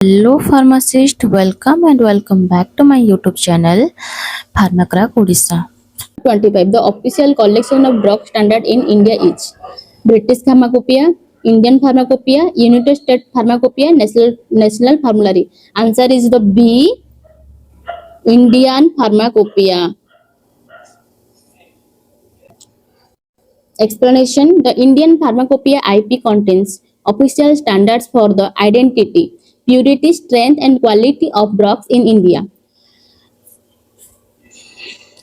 Hello pharmacist, welcome and welcome back to my YouTube channel Pharmacrack Odisha. 25. The official collection of drug standard in India is British Pharmacopoeia, Indian Pharmacopoeia, United States Pharmacopoeia, National Formulary. Answer is the B, Indian Pharmacopoeia. Explanation: the Indian Pharmacopoeia IP contains official standards for the identity, purity, strength and quality of drugs in India.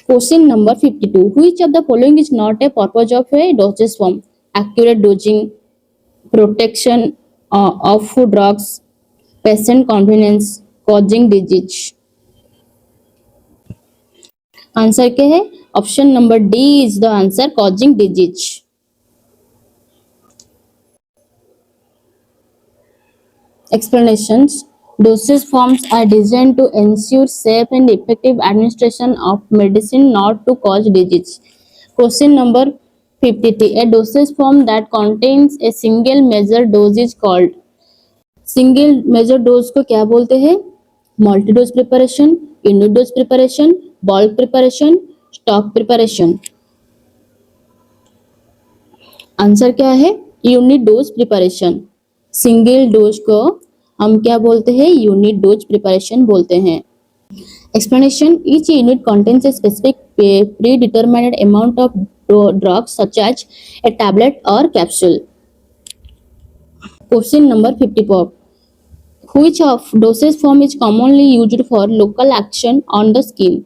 Question number 52. Which of the following is not a purpose of a dosage form? Accurate dosing, protection of food drugs, patient convenience, causing disease. Answer क्या है? Option number D is the answer, causing disease. Explanations: dosage forms are designed to ensure safe and effective administration of medicine, not to cause disease. Question number 53. A dosage form that contains a single measure dose is called. Single measure dose को क्या बोलते हैं? Multi dose preparation, unit dose preparation, bulk preparation, stock preparation. Answer क्या है? Unit dose preparation. Single dose को हम क्या बोलते हैं? यूनिट डोज प्रिपरेशन बोलते हैं. Explanation: each unit contains a specific predetermined amount of drug such as a tablet or capsule. Question number 54. Which of dosage form is commonly used for local action on the skin?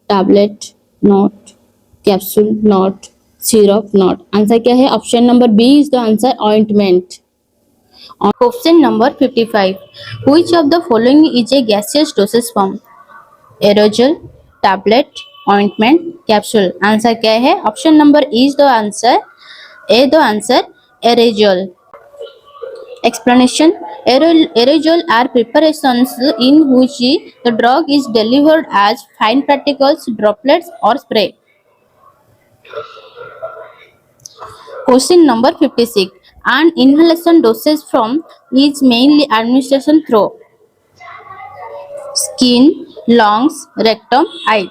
Tablet not, capsule not, syrup not. Answer क्या है? Option number B is the answer, ointment. Question number 55. Which of the following is a gaseous dosage form? Aerosol, tablet, ointment, capsule. Answer क्या है? Option number is the answer, A the answer, aerosol. Explanation: aerosol are preparations in which the drug is delivered as fine particles, droplets or spray. Question number 56. An inhalation dosage form is mainly administration through skin, lungs, rectum, eye.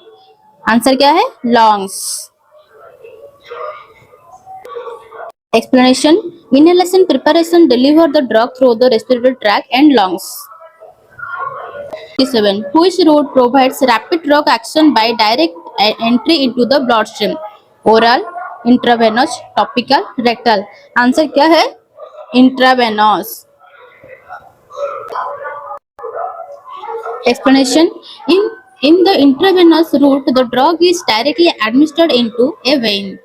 Answer क्या है? Lungs. Explanation: inhalation preparation deliver the drug through the respiratory tract and lungs. 57. Which route provides rapid drug action by direct entry into the bloodstream? Oral, intravenous, topical, rectal. Answer क्या है? Intravenous. Explanation: in the intravenous route, the drug is directly administered into a vein.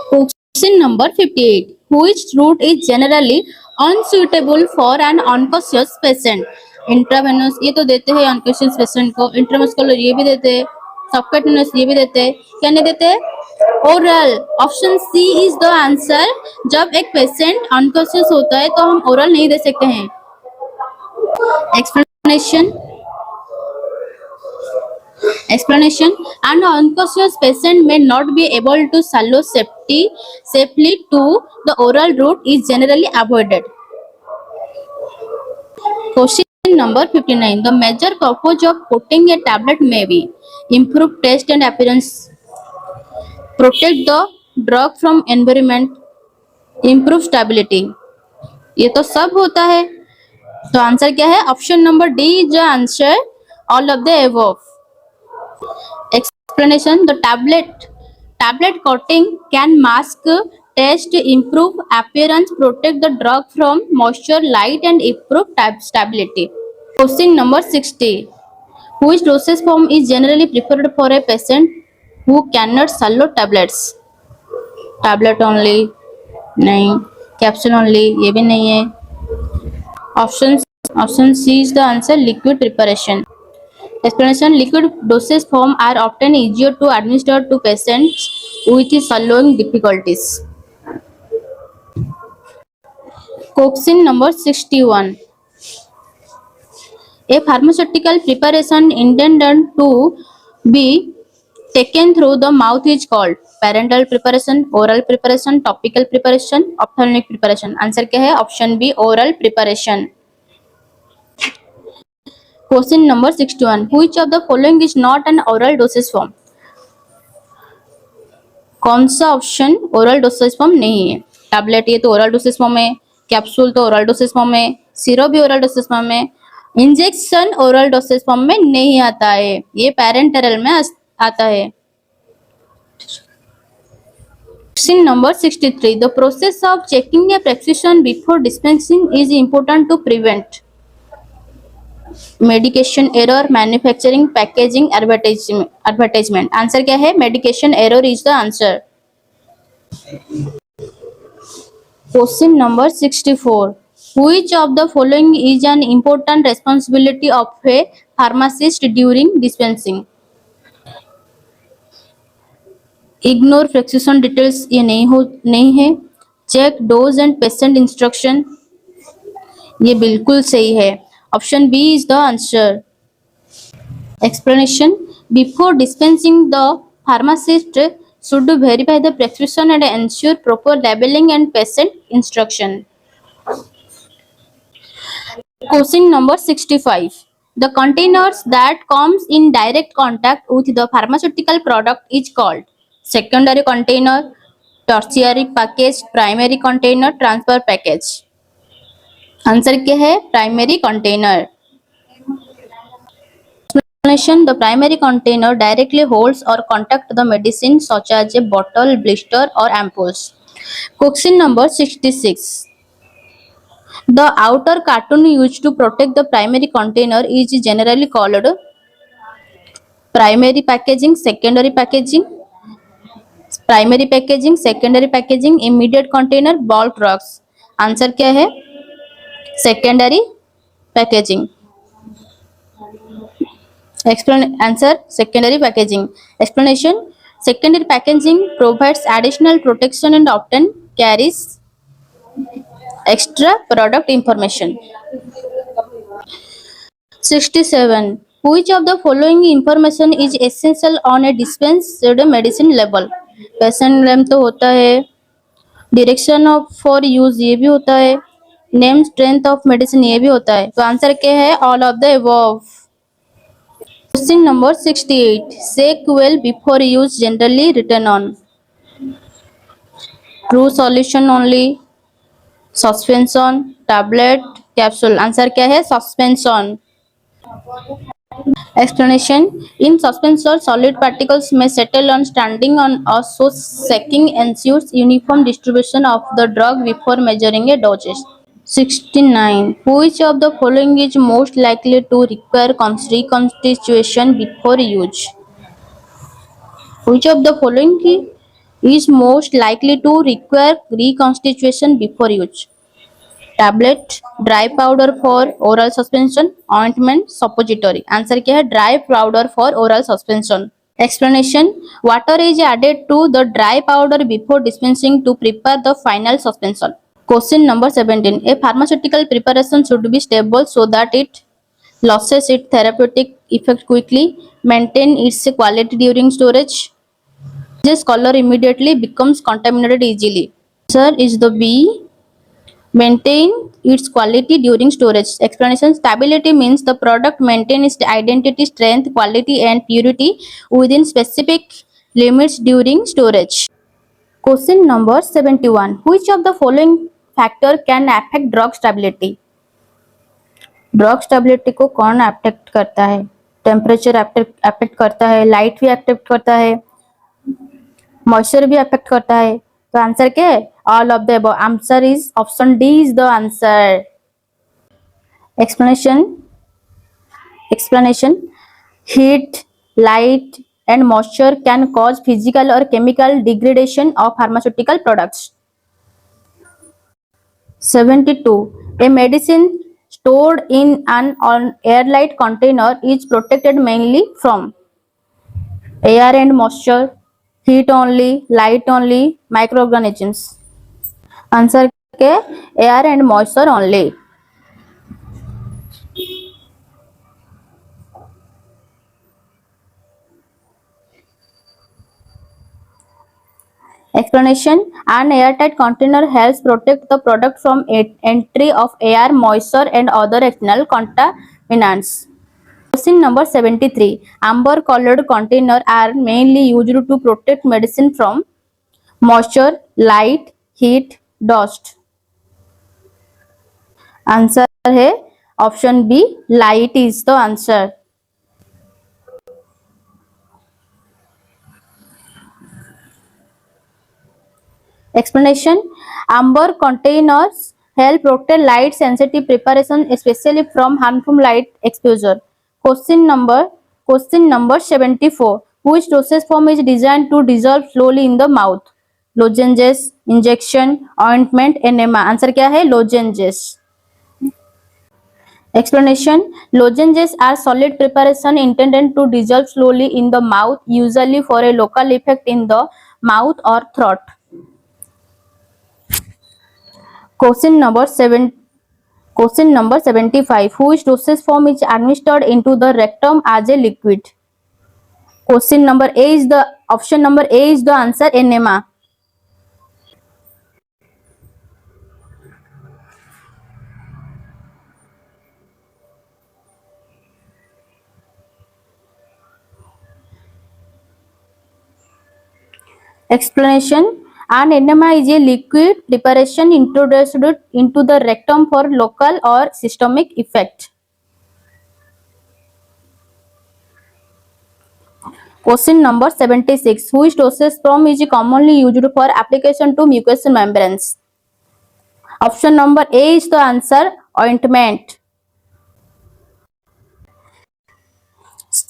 Question number 58. Which route is generally unsuitable for an unconscious patient? Intravenous ये तो देते हैं unconscious patient को, intramuscular ये भी देते हैं, subcutaneous ये भी देते हैं, क्या नहीं देते हैं? Oral. Option C is the answer. जब एक पेशेंट अनकॉन्शियस होता है तो हम ओरल नहीं दे सकते हैं. Explanation: an unconscious patient may not be able to swallow safely to the oral route is generally avoided. Question number 59. The major purpose of putting a tablet may be improve taste and appearance, protect the drug from environment, improve stability. ये तो सब होता है. तो answer क्या है? Option number D is the answer, all of the above. Explanation: the tablet coating can mask taste, improve appearance, protect the drug from moisture, light and improve stability. Question number 60. Which dosage form is generally preferred for a patient who cannot swallow tablets? Tablet only नहीं, capsule only ये भी नहीं है. Option C is the answer, liquid preparation. Explanation: liquid dosage form are often easier to administer to patients with swallowing difficulties. Question number 61. A pharmaceutical preparation intended to be taken through the mouth is called parental preparation, oral preparation, topical preparation, ophthalmic preparation. Answer क्या है? Option be oral preparation. Question number 61, which of the following is not an oral dosage form? कौन सा option oral dosage form नहीं है? Tablet ये तो oral dosage form है, capsule तो ओरल डोसेज फॉर्म है, सिरप भी ओरल डोसेज फॉर्म है, इंजेक्शन ओरल डोसेज फॉर्म में नहीं आता है, ये पैरेंटेरल में आता है। Question number 63. The process of checking a prescription before dispensing is important to prevent medication error, manufacturing, packaging, advertisement. Answer क्या है? Medication error is the answer. Question number 64. Which of the following is an important responsibility of a pharmacist during dispensing? Ignore prescription details ये नहीं है। Check dose and patient instruction ये बिल्कुल सही है। Option B is the answer. Explanation, before dispensing the pharmacist should verify the prescription and ensure proper labeling and patient instruction. Question number 65. The containers that comes in direct contact with the pharmaceutical product is called secondary container, tertiary package, primary container, transfer package. Answer क्या है? Primary container. Explanation, the primary container directly holds or contact the medicine such as a bottle, blister or ampoules. Question number 66. The outer carton used to protect the primary container is generally called primary packaging, secondary packaging, secondary packaging, immediate container, bulk drugs. Answer क्या है? Secondary packaging. Answer, secondary packaging. Explanation, secondary packaging provides additional protection and often carries extra product information. 67. Which of the following information is essential on a dispensed medicine label? Patient name तो होता है, direction of for use ये भी होता है, name strength of medicine ये भी होता है। तो आंसर क्या है? All of the above. Question number 68. Shake well before use generally written on true solution only, suspension, tablet, capsule. Answer क्या है? Suspension. Explanation, in suspension solid particles may settle on standing on or so shaking ensures uniform distribution of the drug before measuring a dosage. 69. Which of the following is most likely to require reconstitution before use? Which of the following is most likely to require reconstitution before use? Tablet, dry powder for oral suspension, ointment, suppository. Answer क्या है? Dry powder for oral suspension. Explanation, water is added to the dry powder before dispensing to prepare the final suspension. Question number 17. A pharmaceutical preparation should be stable so that it loses its therapeutic effect quickly, maintain its quality during storage, this color immediately becomes contaminated easily. Answer is the B. Maintain its quality during storage. Explanation, stability means the product maintains its identity, strength, quality and purity within specific limits during storage. Question number 71. Which of the following factor can affect drug stability? Drug stability को कौन affect करता है? Temperature affect करता है, light भी affect करता है, moisture भी अफेक्ट करता है। तो आंसर क्या है? All of the above. Answer is option D is the answer. Explanation, heat, light and moisture can cause physical or chemical degradation of pharmaceutical products. 72. A medicine stored in an airlight container is protected mainly from air and moisture, heat only, light only, microorganisms. Answer के air and moisture only. Explanation: an airtight container helps protect the product from entry of air, moisture, and other external contaminants. Question number 73. Amber colored containers are mainly used to protect medicine from moisture, light, heat, dust. Answer है option B, light is the answer. Explanation: amber containers help protect light sensitive preparation, especially from harmful light exposure. Question number 74. Which dosage form is designed to dissolve slowly in the mouth? Lozenges, injection, ointment, enema. Answer क्या है? Lozenges. Explanation: lozenges are solid preparation intended to dissolve slowly in the mouth, usually for a local effect in the mouth or throat. Question number 75. Which dosage form is administered into the rectum as a liquid? Option number A is the answer, enema. Explanation: an enema is a liquid preparation introduced into the rectum for local or systemic effect. Question number 76. Which dosage form is commonly used for application to mucous membranes? Option number A is the answer, ointment.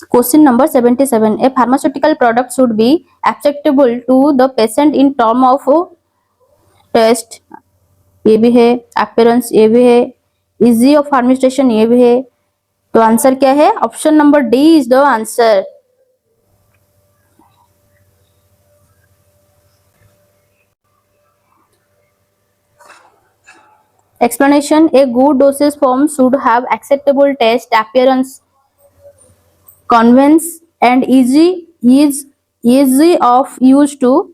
Question number 77. A pharmaceutical product should be acceptable to the patient in terms of taste, ये भी है, appearance ये भी है, easy of administration ये भी है. तो आंसर क्या है? Option number D is the answer. Explanation: a good dosage form should have acceptable taste, appearance, convenience, and easy of use to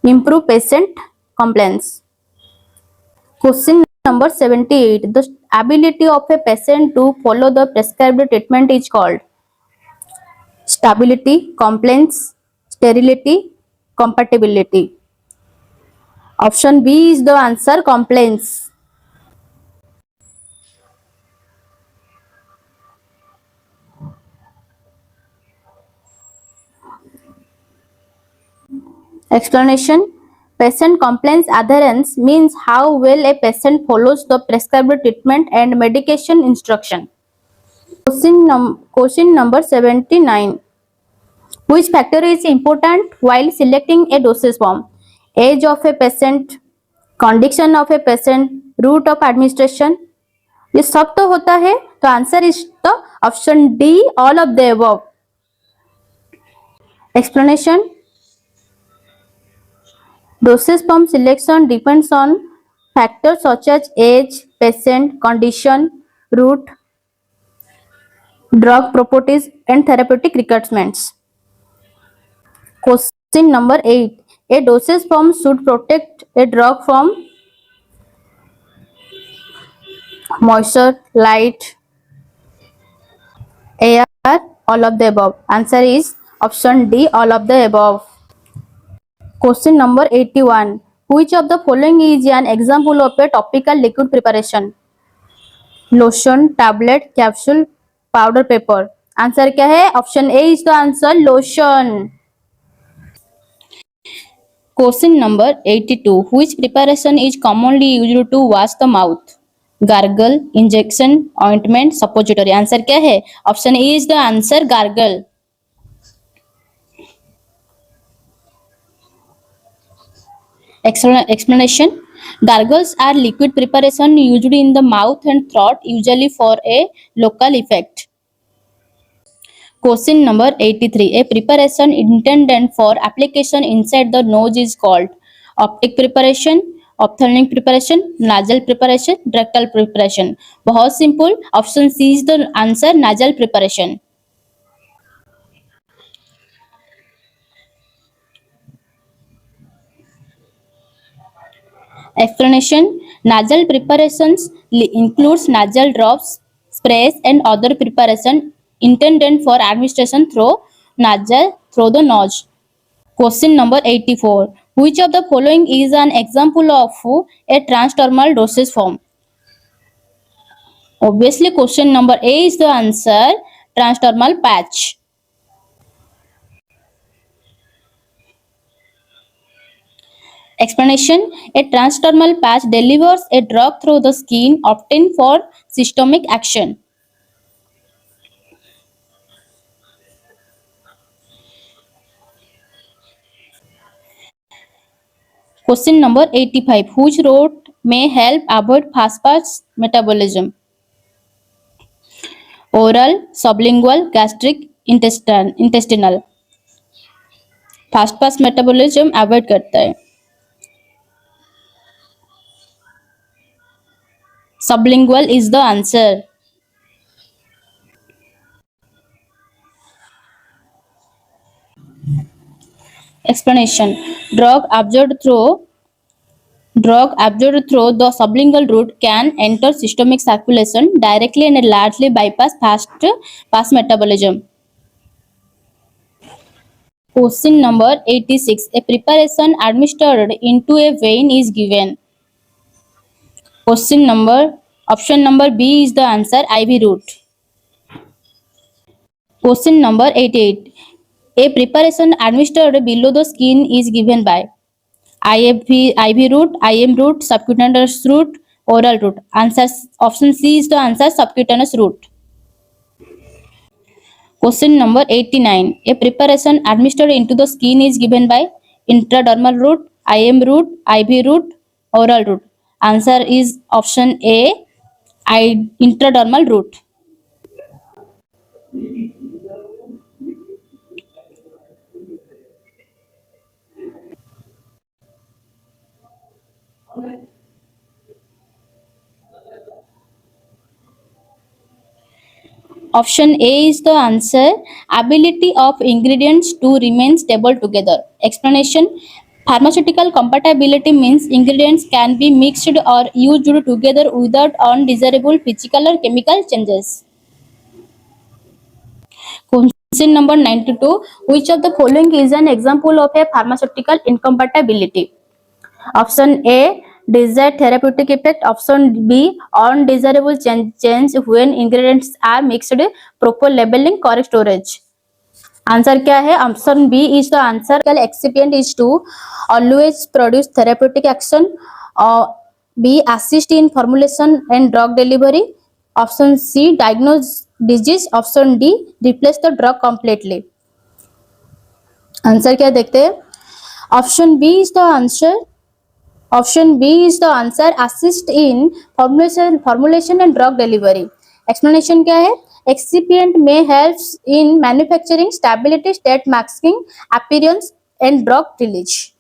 improve patient compliance. Question number 78. The ability of a patient to follow the prescribed treatment is called stability, compliance, sterility, compatibility. Option B is the answer, compliance. Explanation: patient compliance adherence means how well a patient follows the prescribed treatment and medication instruction. Question number 79. Which factor is important while selecting a dosage form? Age of a patient, condition of a patient, route of administration. ये सब तो होता है, तो answer is the option D, all of the above. Explanation: dosage form selection depends on factors such as age, patient, condition, route, drug properties, and therapeutic requirements. Question number 8. A dosage form should protect a drug from moisture, light, air, all of the above. Answer is option D, all of the above. Question number 81. Which of the following is an example of a topical liquid preparation? Lotion, tablet, capsule, powder, paper. Answer क्या है? Option A is the answer, lotion. Question number 82. Which preparation is commonly used to wash the mouth? Gargle, injection, ointment, suppository. Answer क्या है? Option A is the answer, gargle. Explanation: gargles are liquid preparation used in the mouth and throat, usually for a local effect. Question number 83. A preparation intended for application inside the nose is called optic preparation, ophthalmic preparation, nasal preparation, rectal preparation. बहुत simple. Option C is the answer, nasal preparation. Explanation: nasal preparations includes nasal drops, sprays, and other preparation intended for administration through the nose. Question number 84. Which of the following is an example of a transdermal dosage form? Obviously, question number A is the answer. Transdermal patch. Explanation: a transdermal patch delivers a drug through the skin obtained for systemic action. Question number 85. Which route may help avoid fast metabolism? Oral, sublingual, gastric, intestinal. Fast metabolism avoid करता है. Sublingual is the answer. Explanation: drug absorbed through the sublingual route can enter systemic circulation directly and largely bypass fast metabolism. Question number 86. A preparation administered into a vein is given. Option number B is the answer, IV route. Question number 88. A preparation administered below the skin is given by IV route, IM route, subcutaneous route, oral route. Option C is the answer, subcutaneous route. Question number 89. A preparation administered into the skin is given by intradermal route, IM route, IV route, oral route. Answer is option A, intradermal route. Option A is the answer. Ability of ingredients to remain stable together. Explanation: pharmaceutical compatibility means ingredients can be mixed or used together without undesirable physical or chemical changes. Question number 92. Which of the following is an example of a pharmaceutical incompatibility? Option A, desired therapeutic effect. Option B, undesirable change when ingredients are mixed. Proper labeling, correct storage. Answer क्या है? Option B is the answer. Excipient is to always produce therapeutic action. B, assist in formulation and drug delivery. Option C, diagnose disease. Option D, replace the drug completely. Answer क्या देखते हैं? Option B is the answer. Option B is the answer. Assist in formulation and drug delivery. Explanation क्या है? Excipient may helps in manufacturing, stability, state masking, appearance, and drug release.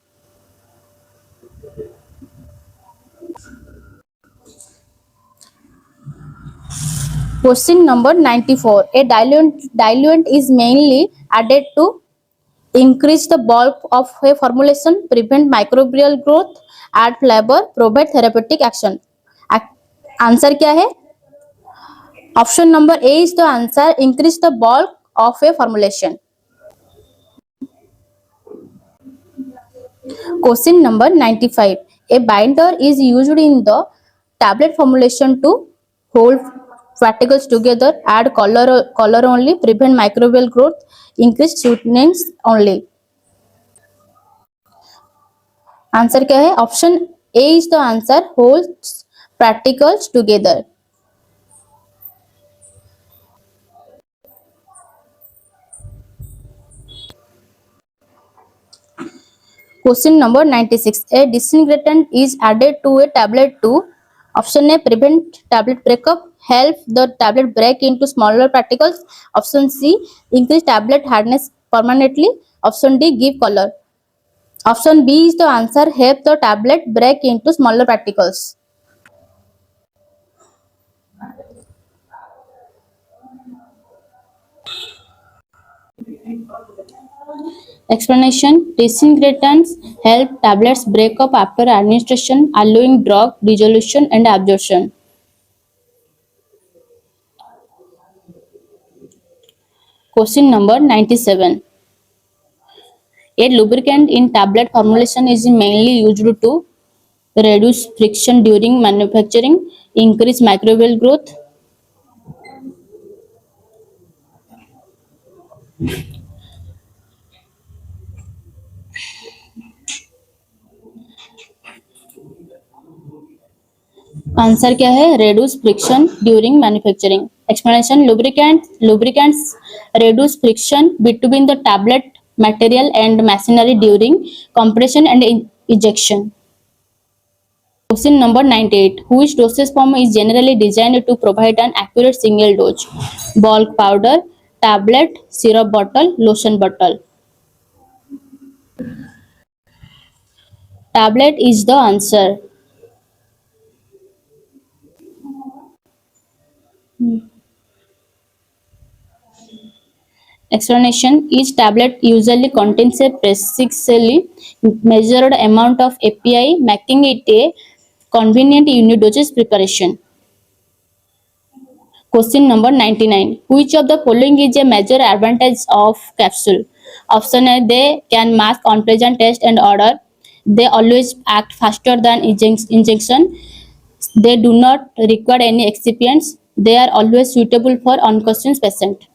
Question number 94. A diluent is mainly added to increase the bulk of a formulation, prevent microbial growth, add flavor, provide therapeutic action. Answer क्या है? Option number A is the answer. Increase the bulk of a formulation. Question number 95. A binder is used in the tablet formulation to hold particles together, add color only, prevent microbial growth, increase sweetness only. Answer क्या है? Option A is the answer. Holds particles together. Question number 96. A disinfectant is added to a tablet to option A, prevent tablet breakup, help the tablet break into smaller particles. Option C, increase tablet hardness permanently. Option D, give color. Option B is the answer. Help the tablet break into smaller particles. Explanation: disintegrants help tablets break up after administration, allowing drug dissolution and absorption. Question number 97. A lubricant in tablet formulation is mainly used to reduce friction during manufacturing, increase microbial growth. Answer क्या है? reduce friction during manufacturing. Explanation: lubricants reduce friction between the tablet material and machinery during compression and ejection. Question number 98. Which dosage form is generally designed to provide an accurate single dose? Bulk powder, tablet, syrup bottle, lotion bottle. Tablet is the answer. Explanation: each tablet usually contains a precisely measured amount of API, making it a convenient unidosage preparation. Question number 99. Which of the following is a major advantage of capsule? Option A: they can mask unpleasant taste and odor. They always act faster than injection. They do not require any excipients. They are always suitable for unconscious patient.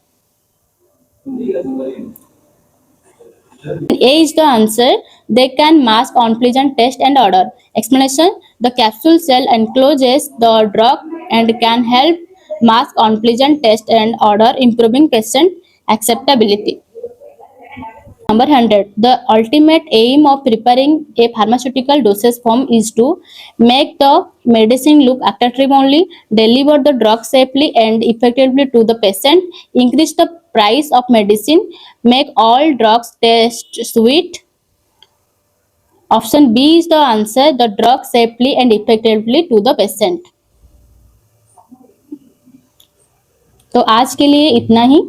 A is the answer. They can mask unpleasant taste and odor. Explanation: the capsule shell encloses the drug and can help mask unpleasant taste and odor, improving patient acceptability. Number 100. The ultimate aim of preparing a pharmaceutical dosage form is to make the medicine look attractive only, deliver the drug safely and effectively to the patient, increase the price of medicine, make all drugs taste sweet. Option B is the answer, the drug safely and effectively to the patient. तो आज के लिए इतना ही.